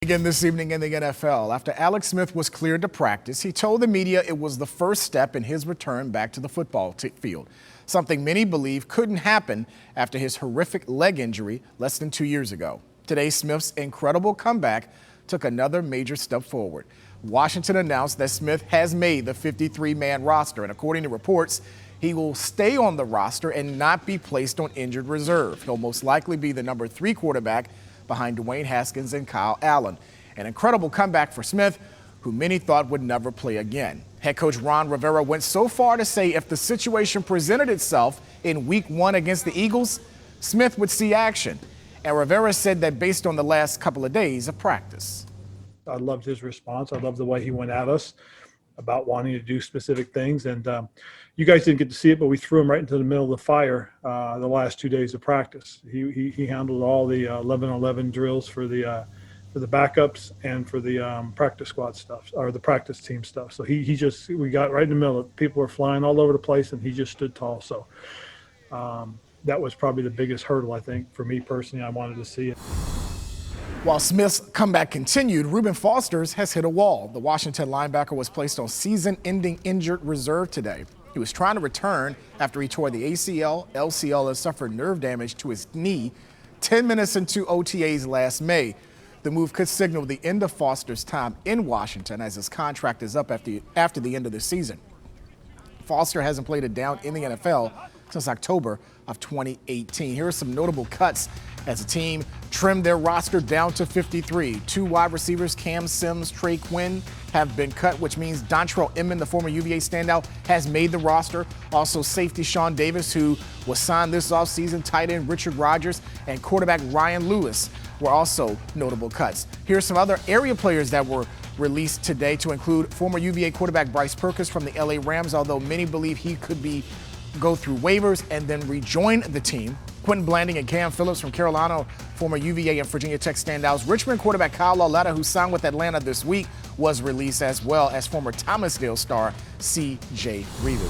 begin this evening in the NFL. After Alex Smith was cleared to practice, he told the media it was the first step in his return back to the football field, something many believe couldn't happen after his horrific leg injury less than 2 years ago. Today, Smith's incredible comeback took another major step forward. Washington announced that Smith has made the 53-man roster, and according to reports, he will stay on the roster and not be placed on injured reserve. He'll most likely be the number 3 quarterback behind Dwayne Haskins and Kyle Allen. An incredible comeback for Smith, who many thought would never play again. Head coach Ron Rivera went so far to say if the situation presented itself in Week 1 against the Eagles, Smith would see action. And Rivera said that based on the last couple of days of practice. I loved his response. I loved the way he went at us about wanting to do specific things. And you guys didn't get to see it, but we threw him right into the middle of the fire the last 2 days of practice. He handled all the 11-11 drills for the backups and for the practice squad stuff, or the practice team stuff. So we got right in the middle. People were flying all over the place, and he just stood tall. So that was probably the biggest hurdle, I think, for me personally. I wanted to see it. While Smith's comeback continued, Reuben Foster has hit a wall. The Washington linebacker was placed on season-ending injured reserve today. He was trying to return after he tore the ACL, LCL, and suffered nerve damage to his knee 10 minutes into OTAs last May. The move could signal the end of Foster's time in Washington as his contract is up after the end of the season. Foster hasn't played a down in the NFL since October of 2018. Here are some notable cuts as the team trimmed their roster down to 53. 2 wide receivers, Cam Sims, Trey Quinn, have been cut, which means Dontrell Inman, the former UVA standout, has made the roster. Also, safety Sean Davis, who was signed this offseason, tight end Richard Rodgers, and quarterback Ryan Lewis were also notable cuts. Here are some other area players that were released today, to include former UVA quarterback Bryce Perkins from the LA Rams, although many believe he could go through waivers and then rejoin the team. Quentin Blanding and Cam Phillips from Carolina, former UVA and Virginia Tech standouts. Richmond quarterback Kyle Lauletta, who signed with Atlanta this week, was released, as well as former Thomasville star C.J. Reeves.